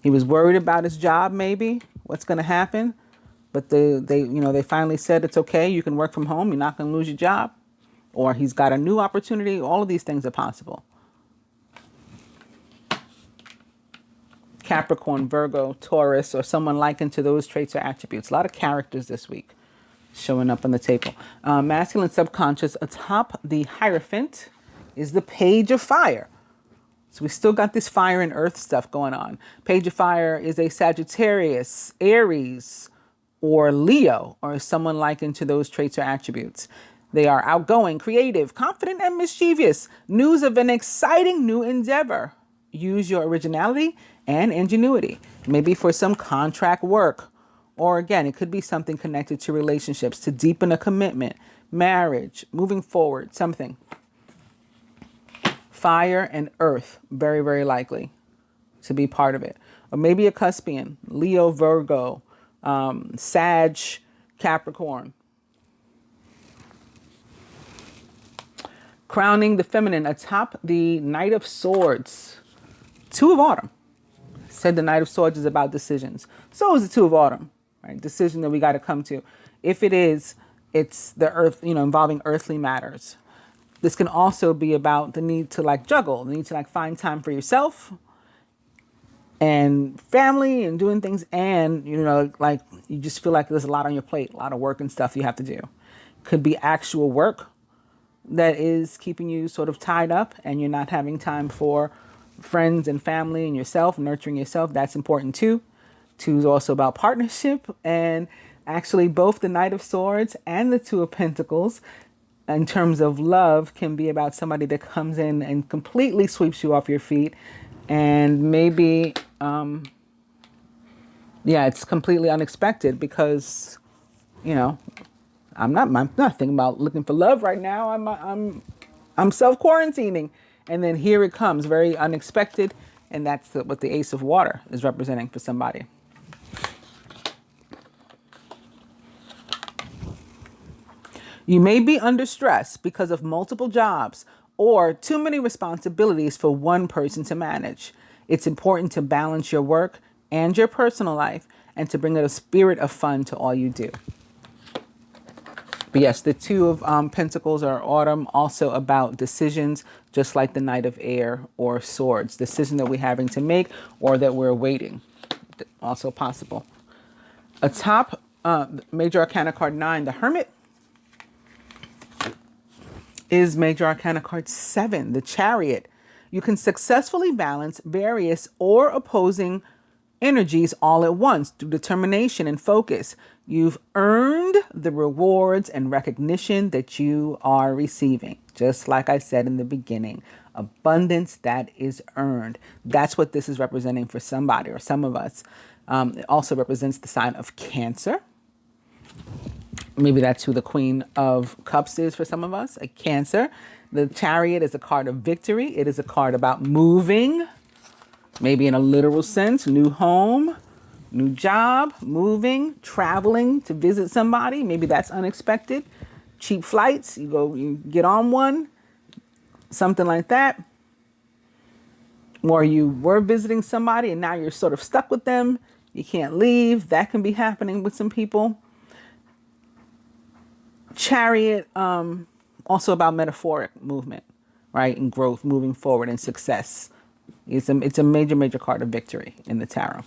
He was worried about his job, maybe, what's going to happen. But they finally said it's okay, you can work from home, you're not going to lose your job. Or he's got a new opportunity. All of these things are possible. Capricorn, Virgo, Taurus, or someone likened to those traits or attributes. A lot of characters this week showing up on the table. Masculine subconscious atop the Hierophant is the Page of Fire. So we still got this fire and earth stuff going on. Page of Fire is a Sagittarius, Aries, or Leo, or someone likened to those traits or attributes. They are outgoing, creative, confident, and mischievous. News of an exciting new endeavor. Use your originality and ingenuity, maybe for some contract work. Or again, it could be something connected to relationships, to deepen a commitment, marriage, moving forward, something. Fire and earth, very, very likely to be part of it. Or maybe a Cuspian, Leo, Virgo, Sag, Capricorn. Crowning the feminine atop the Knight of Swords. Two of Autumn. Said the Knight of Swords is about decisions. So is the Two of Autumn, right? Decision that we got to come to. If it is, it's the earth, involving earthly matters. This can also be about the need to juggle, the need to find time for yourself and family and doing things. And, you just feel like there's a lot on your plate, a lot of work and stuff you have to do. Could be actual work that is keeping you sort of tied up and you're not having time for friends and family and yourself, nurturing yourself. That's important too. Two is also about partnership, and actually both the Knight of Swords and the Two of Pentacles in terms of love can be about somebody that comes in and completely sweeps you off your feet, and maybe it's completely unexpected because I'm not thinking about looking for love right now. I'm self-quarantining. And then here it comes, very unexpected. And that's what the Ace of Water is representing for somebody. You may be under stress because of multiple jobs or too many responsibilities for one person to manage. It's important to balance your work and your personal life and to bring a spirit of fun to all you do. But yes, the Two of Pentacles or Autumn, also about decisions, just like the Knight of Air or Swords. Decision that we're having to make or that we're awaiting. Also possible. Atop Major Arcana card 9, the Hermit, is Major Arcana card 7, the Chariot. You can successfully balance various or opposing energies all at once through determination and focus. You've earned the rewards and recognition that you are receiving. Just like I said in the beginning, abundance that is earned. That's what this is representing for somebody or some of us. It also represents the sign of Cancer. Maybe that's who the Queen of Cups is for some of us, a Cancer. The Chariot is a card of victory. It is a card about moving, maybe in a literal sense, new home, new job, moving, traveling to visit somebody. Maybe that's unexpected. Cheap flights, you get on one, something like that. Or you were visiting somebody and now you're sort of stuck with them. You can't leave. That can be happening with some people. Chariot, also about metaphoric movement, right? And growth, moving forward, and success. It's a major, major card of victory in the tarot.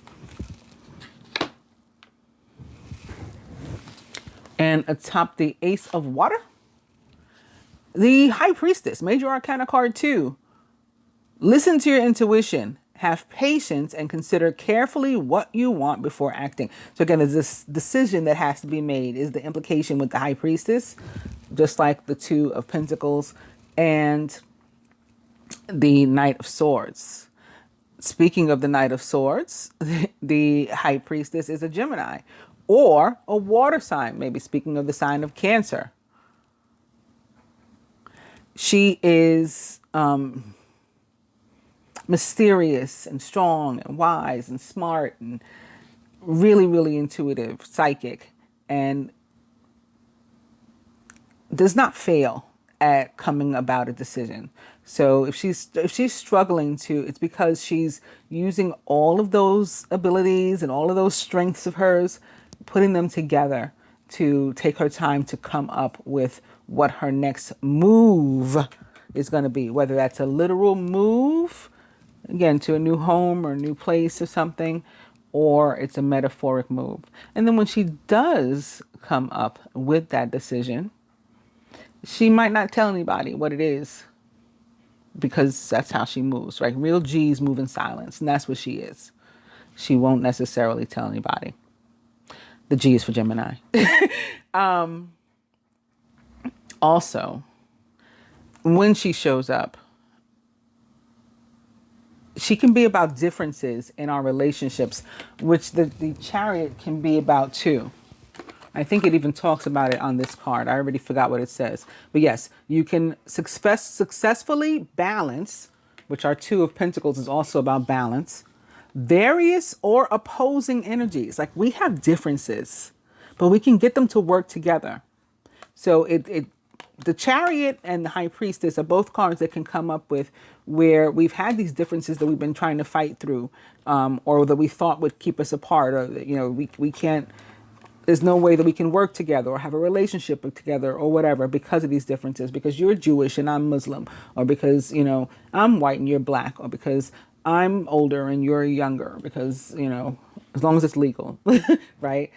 And atop the Ace of Water, the High Priestess, Major Arcana card 2. Listen to your intuition. Have patience and consider carefully what you want before acting. So again, there's this decision that has to be made, is the implication with the High Priestess, just like the Two of Pentacles and the Knight of Swords. Speaking of the Knight of Swords, the High Priestess is a Gemini or a water sign, maybe speaking of the sign of Cancer. She is mysterious and strong and wise and smart and really, really intuitive, psychic, and does not fail at coming about a decision. So if she's struggling to, it's because she's using all of those abilities and all of those strengths of hers, putting them together to take her time to come up with what her next move is going to be, whether that's a literal move, again, to a new home or a new place or something, or it's a metaphoric move. And then when she does come up with that decision, she might not tell anybody what it is, because that's how she moves, right? Real G's move in silence, and that's what she is. She won't necessarily tell anybody. The G is for Gemini. Also, when she shows up, she can be about differences in our relationships, which the Chariot can be about too. I think it even talks about it on this card. I already forgot what it says. But yes, you can successfully balance, which our Two of Pentacles is also about balance, various or opposing energies. Like, we have differences, but we can get them to work together. So the Chariot and the High Priestess are both cards that can come up with where we've had these differences that we've been trying to fight through, or that we thought would keep us apart, or we can't. There's no way that we can work together or have a relationship together or whatever because of these differences, because you're Jewish and I'm Muslim, or because, I'm white and you're black, or because I'm older and you're younger, because, as long as it's legal, right?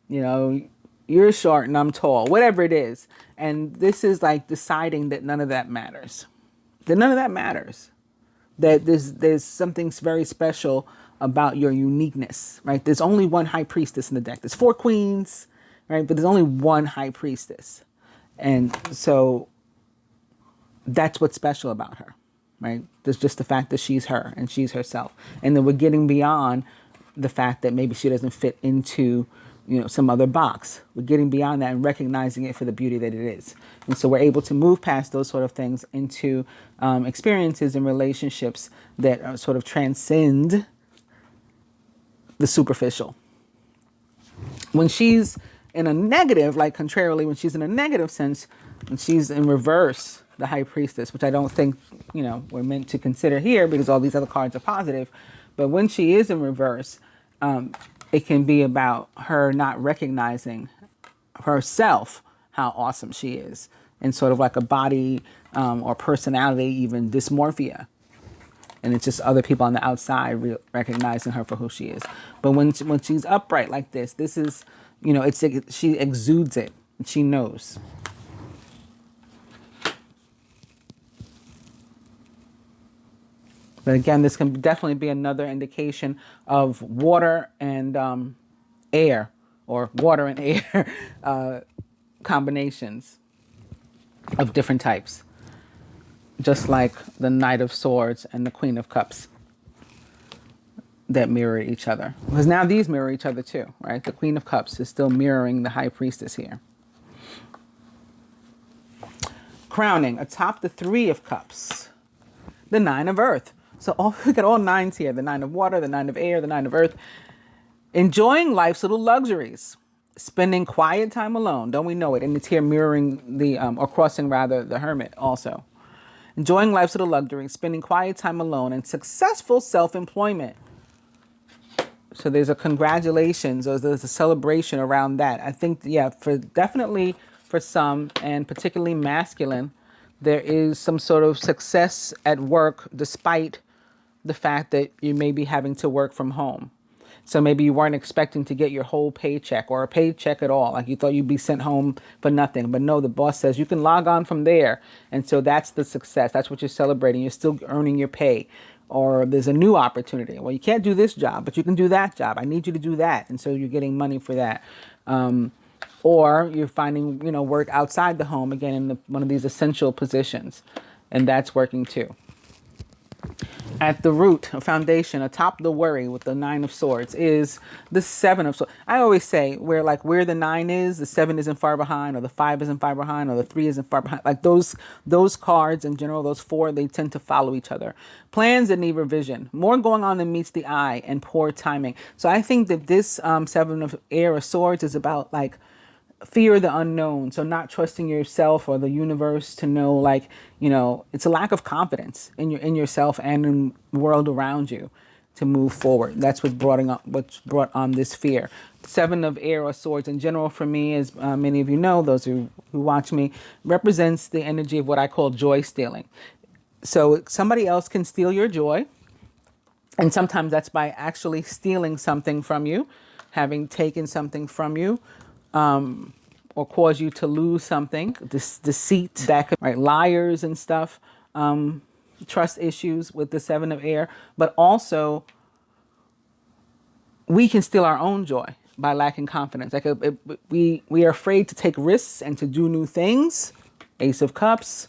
You're short and I'm tall, whatever it is. And this is like deciding that none of that matters. That none of that matters. That there's something very special about your uniqueness, right? There's only one High Priestess in the deck. There's 4 queens, right? But there's only one High Priestess. And so that's what's special about her, right? There's just the fact that she's her and she's herself. And then we're getting beyond the fact that maybe she doesn't fit into, some other box. We're getting beyond that and recognizing it for the beauty that it is. And so we're able to move past those sort of things into experiences and relationships that sort of transcend the superficial. When she's in a negative, like contrarily, when she's in a negative sense, and she's in reverse, the High Priestess, which I don't think, we're meant to consider here because all these other cards are positive. But when she is in reverse, it can be about her not recognizing herself, how awesome she is, and sort of like a body or personality, even dysmorphia. And it's just other people on the outside recognizing her for who she is. But when she's upright like this is, she exudes it. And she knows. But again, this can definitely be another indication of water and air, or water and air combinations of different types. Just like the Knight of Swords and the Queen of Cups. that mirror each other. Because now these mirror each other too, right? The Queen of Cups is still mirroring the High Priestess here. Crowning atop the Three of Cups, the Nine of Earth. So we got all nines here. The Nine of Water, the Nine of Air, the Nine of Earth. Enjoying life's little luxuries. Spending quiet time alone. Don't we know it? And it's here mirroring the, or crossing rather, the Hermit also. Enjoying life's little luxuries. Spending quiet time alone. And successful self-employment. So there's a congratulations or there's a celebration around that. I think, yeah, definitely for some, and particularly masculine, there is some sort of success at work despite the fact that you may be having to work from home. So maybe you weren't expecting to get your whole paycheck or a paycheck at all. Like you thought you'd be sent home for nothing. But no, the boss says you can log on from there. And so that's the success. That's what you're celebrating. You're still earning your pay. Or there's a new opportunity. Well, you can't do this job, but you can do that job. I need you to do that. And so you're getting money for that. Or you're finding, work outside the home, again, in one of these essential positions. And that's working too. At the root, a foundation, atop the worry with the Nine of Swords is the Seven of Swords. I always say where the 9 is, the 7 isn't far behind, or the 5 isn't far behind, or the 3 isn't far behind. Like those cards in general, those 4, they tend to follow each other. Plans that need revision. More going on than meets the eye, and poor timing. So I think that this 7 of Air of Swords is about like fear of the unknown. So not trusting yourself or the universe to know, it's a lack of confidence in yourself and in the world around you to move forward. That's what's brought on this fear. 7 of Air or Swords in general for me, as many of you know, those who watch me, represents the energy of what I call joy stealing. So somebody else can steal your joy. And sometimes that's by actually stealing something from you, having taken something from you, or cause you to lose something, this deceit, that could, right, liars and stuff, trust issues with the 7 of Air, but also we can steal our own joy by lacking confidence. Like we are afraid to take risks and to do new things. Ace of Cups,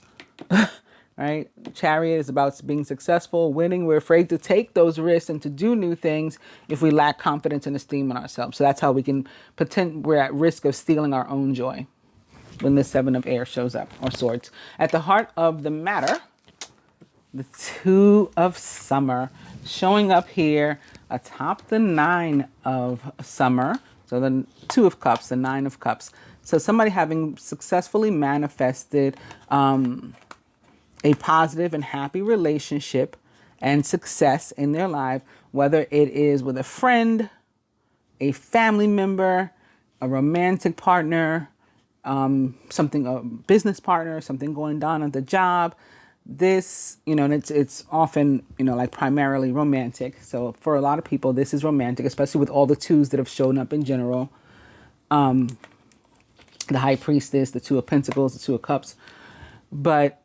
right? Chariot is about being successful, winning. We're afraid to take those risks and to do new things if we lack confidence and esteem in ourselves. So that's how we can pretend we're at risk of stealing our own joy when the 7 of Air shows up, or Swords. At the heart of the matter, the 2 of Summer showing up here atop the 9 of Summer. So the 2 of Cups, the 9 of Cups. So somebody having successfully manifested a positive and happy relationship and success in their life, whether it is with a friend, a family member, a romantic partner, a business partner, something going on at the job. This, and it's often, like primarily romantic. So for a lot of people, this is romantic, especially with all the 2s that have shown up in general. The High Priestess, the 2 of Pentacles, the 2 of Cups. But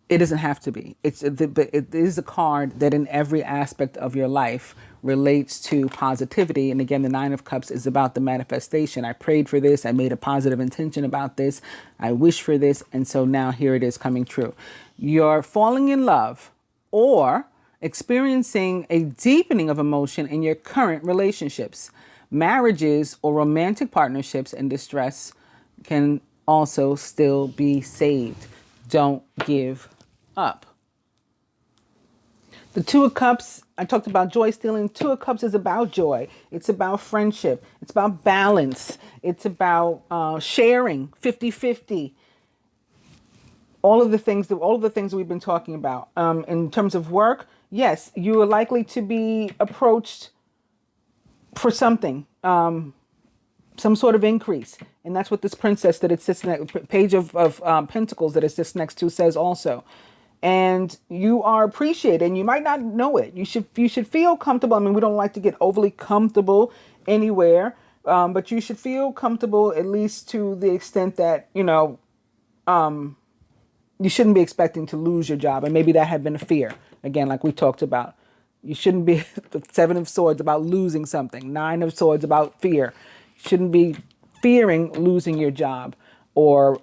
it doesn't have to be. But it is a card that in every aspect of your life relates to positivity. And again, the 9 of Cups is about the manifestation. I prayed for this. I made a positive intention about this. I wish for this. And so now here it is coming true. You're falling in love or experiencing a deepening of emotion in your current relationships. Marriages or romantic partnerships in distress can also still be saved. Don't give up. The 2 of Cups, I talked about joy stealing. 2 of Cups is about joy. It's about friendship. It's about balance. It's about sharing 50-50. All of the things that we've been talking about. In terms of work, yes, you are likely to be approached for something, some sort of increase. And that's what this princess that it sits next, page of Pentacles that it sits next to says also. And you are appreciated, and you might not know it. You should feel comfortable. I mean, we don't like to get overly comfortable anywhere, but you should feel comfortable at least to the extent that, you shouldn't be expecting to lose your job. And maybe that had been a fear. Again, like we talked about. You shouldn't be, the 7 of Swords about losing something. 9 of Swords about fear. You shouldn't be fearing losing your job or,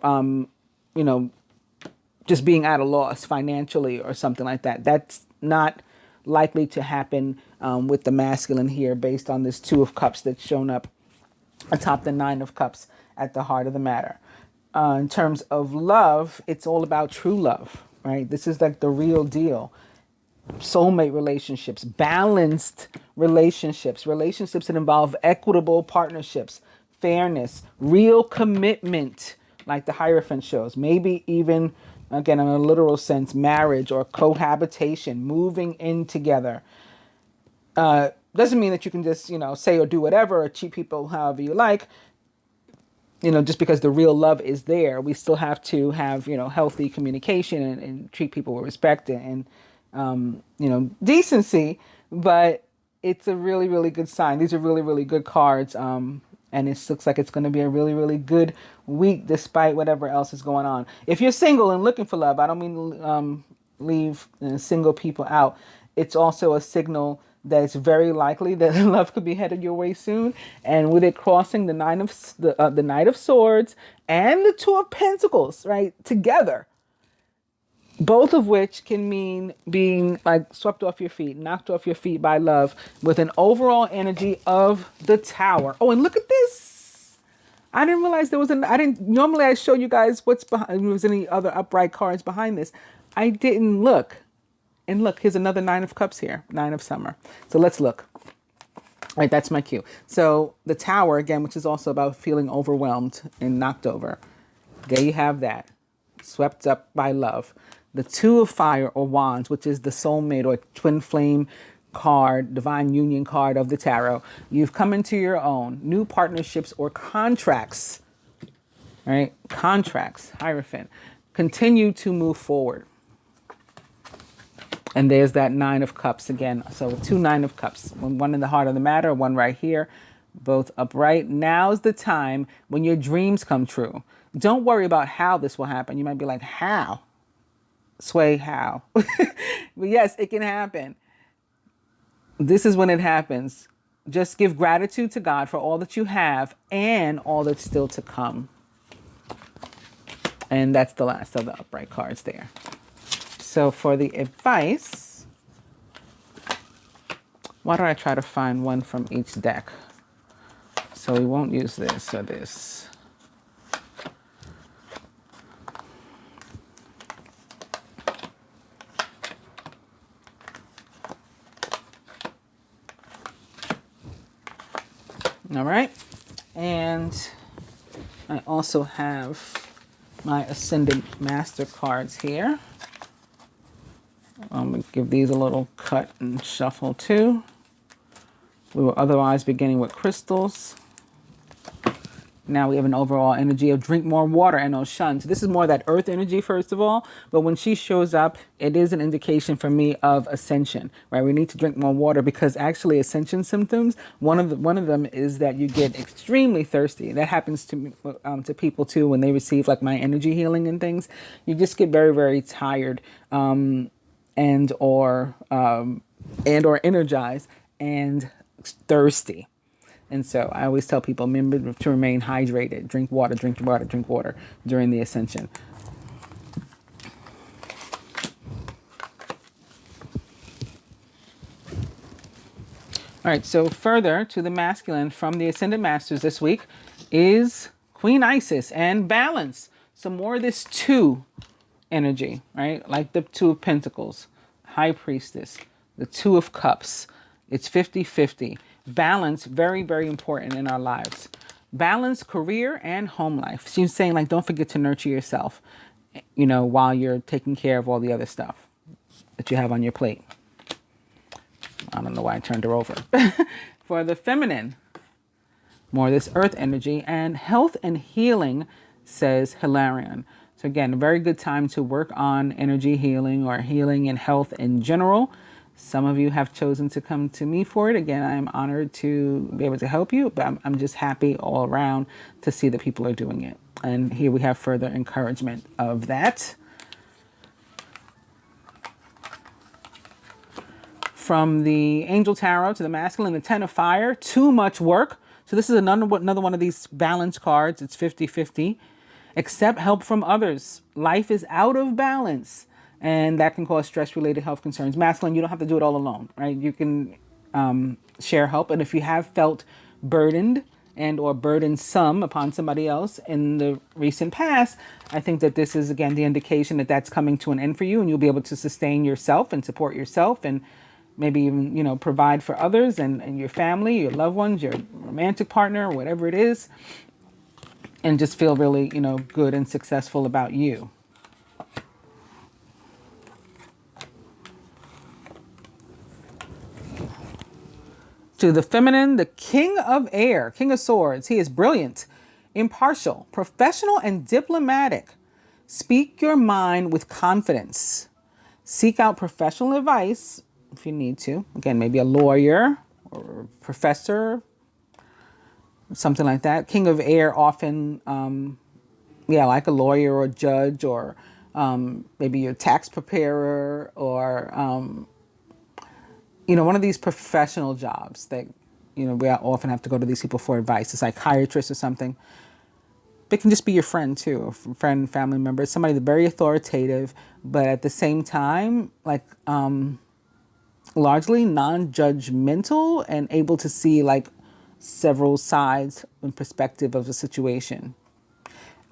just being at a loss financially or something like that. That's not likely to happen with the masculine here based on this Two of Cups that's shown up atop the Nine of Cups at the heart of the matter. In terms of love, it's all about true love, right? This is like the real deal. Soulmate relationships, balanced relationships, relationships that involve equitable partnerships, fairness, real commitment, like the Hierophant shows. Maybe even, again, in a literal sense, marriage or cohabitation, moving in together. Doesn't mean that you can just, say or do whatever or treat people however you like. Just because the real love is there, we still have to have, healthy communication and treat people with respect and decency. But it's a really, really good sign. These are really, really good cards. And it looks like it's going to be a really, really good week despite whatever else is going on. If you're single and looking for love, I don't mean to leave single people out. It's also a signal that it's very likely that love could be headed your way soon. And with it crossing the the Knight of Swords and the Two of Pentacles, right, together, both of which can mean being like swept off your feet, knocked off your feet by love, with an overall energy of the Tower. Oh, and look at this. I didn't realize there was normally I show you guys what's behind, if there was any other upright cards behind this. I didn't look. And look, here's another Nine of Cups here, Nine of Summer. So let's look. All right, that's my cue. So the Tower, again, which is also about feeling overwhelmed and knocked over. There you have that. Swept up by love. The Two of Fire or Wands, which is the soulmate or twin flame card, divine union card of the tarot. You've come into your own. New partnerships or contracts. All right, contracts, Hierophant. Continue to move forward. And there's that Nine of Cups again. So two Nine of Cups, one in the heart of the matter, one right here, both upright. Now's the time when your dreams come true. Don't worry about how this will happen. You might be like, how? Sway, how? But yes, it can happen. This is when it happens. Just give gratitude to God for all that you have and all that's still to come. And that's the last of the upright cards there. So for the advice, why don't I try to find one from each deck? So we won't use this or this. All right. And I also have my Ascendant Master cards here. I'm going to give these a little cut and shuffle too. We will otherwise beginning with crystals. Now we have an overall energy of drink more water and Oshun. So this is more that earth energy, first of all. But when she shows up, it is an indication for me of ascension, right? We need to drink more water because actually ascension symptoms, one of them is that you get extremely thirsty. That happens to people too when they receive like my energy healing and things. You just get very, very tired and or energized and thirsty. And so I always tell people, remember to remain hydrated. Drink water, drink water, drink water during the ascension. All right, so further to the masculine from the Ascendant Masters this week is Queen Isis and balance. Some more of this two energy, right? Like the Two of Pentacles, High Priestess, the Two of Cups. It's 50-50. Balance, very, very important in our lives. Balance, career and home life. She's saying, like, don't forget to nurture yourself, while you're taking care of all the other stuff that you have on your plate. I don't know why I turned her over. For the feminine, more of this earth energy and health and healing, says Hilarion. So again, a very good time to work on energy healing or healing and health in general. Some of you have chosen to come to me for it. Again, I'm honored to be able to help you, but I'm just happy all around to see that people are doing it. And here we have further encouragement of that. From the Angel Tarot to the masculine, the Ten of Fire, too much work. So this is another one of these balance cards. It's 50-50. Accept help from others. Life is out of balance. and that can cause stress-related health concerns. Masculine, you don't have to do it all alone, right? You can share help. And if you have felt burdened and or burdensome upon somebody else in the recent past, I think that this is, again, the indication that that's coming to an end for you, and you'll be able to sustain yourself and support yourself, and maybe even, you know, provide for others and your family, your loved ones, your romantic partner, whatever it is, and just feel really, you know, good and successful about you. To the feminine, the King of Air, King of Swords. He is brilliant, impartial, professional, and diplomatic. Speak your mind with confidence. Seek out professional advice if you need to. Again, maybe a lawyer or a professor, something like that. King of Air often, like a lawyer or a judge, or maybe your tax preparer, or one of these professional jobs that, we often have to go to these people for advice, a psychiatrist or something. They can just be your friend too, a friend, family member, somebody that's very authoritative, but at the same time, like, largely non-judgmental and able to see like several sides and perspective of a situation.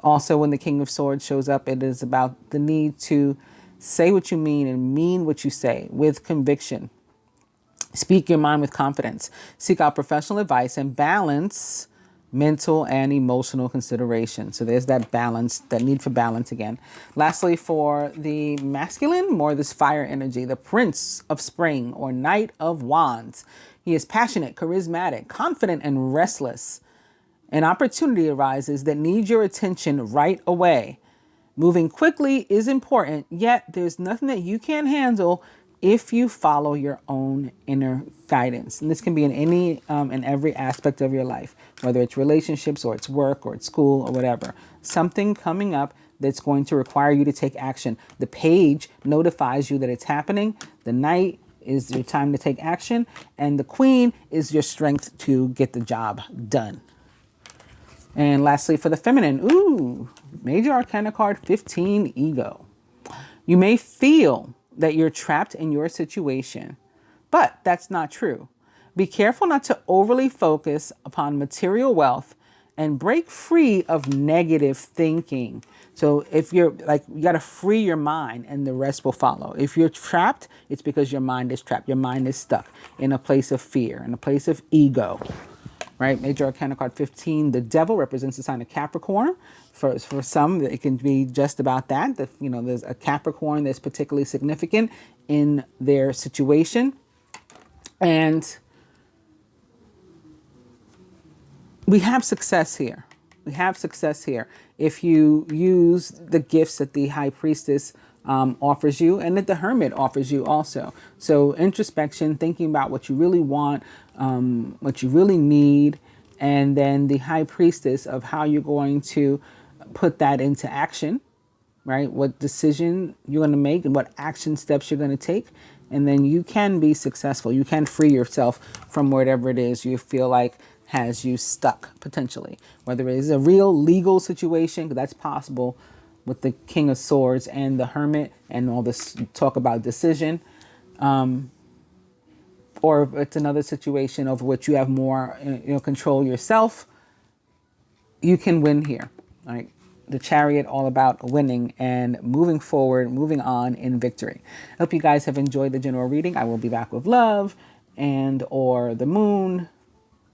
Also, when the King of Swords shows up, it is about the need to say what you mean and mean what you say with conviction. Speak your mind with confidence. Seek out professional advice and balance mental and emotional consideration. So there's that balance, that need for balance again. Lastly, for the masculine, more this fire energy, the Prince of Spring or Knight of Wands. He is passionate, charismatic, confident, and restless. An opportunity arises that needs your attention right away. Moving quickly is important, yet there's nothing that you can't handle if you follow your own inner guidance. And this can be in any and every aspect of your life, whether it's relationships or it's work or it's school or whatever. Something coming up that's going to require you to take action. The page notifies you that it's happening. The Knight is your time to take action. And the Queen is your strength to get the job done. And lastly, for the feminine, Major Arcana card 15, Ego. You may feel that you're trapped in your situation, but that's not true. Be careful not to overly focus upon material wealth and break free of negative thinking. So if you're like, you got to free your mind and the rest will follow. If you're trapped, it's because your mind is trapped. Your mind is stuck in a place of fear, in a place of ego. Right? Major Arcana card 15, the Devil, represents the sign of Capricorn. For some, it can be just about that. There's a Capricorn that's particularly significant in their situation. And we have success here. We have success here if you use the gifts that the High Priestess offers you, and that the Hermit offers you also. So introspection, thinking about what you really want, what you really need, and then the High Priestess of how you're going to put that into action, right? What decision you're going to make and what action steps you're going to take. And then you can be successful. You can free yourself from whatever it is you feel like has you stuck potentially, whether it is a real legal situation, because that's possible with the King of Swords and the Hermit and all this talk about decision, or if it's another situation over which you have more control yourself, you can win here. Right? The Chariot, all about winning and moving forward, moving on in victory. I hope you guys have enjoyed the general reading. I will be back with love and or the moon.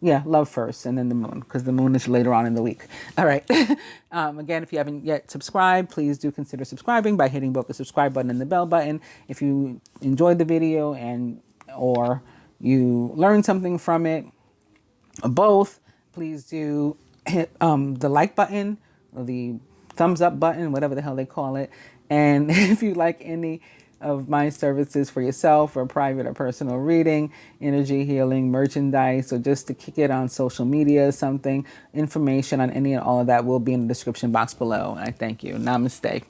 Yeah, love first and then the moon, because the moon is later on in the week. All right. Again, if you haven't yet subscribed, please do consider subscribing by hitting both the subscribe button and the bell button. If you enjoyed the video or you learned something from it, or both, please do hit the like button or the thumbs up button, whatever the hell they call it. And if you like any of my services for yourself or private or personal reading, energy healing, merchandise, or just to kick it on social media, something, information on any and all of that will be in the description box below. I thank you. Namaste.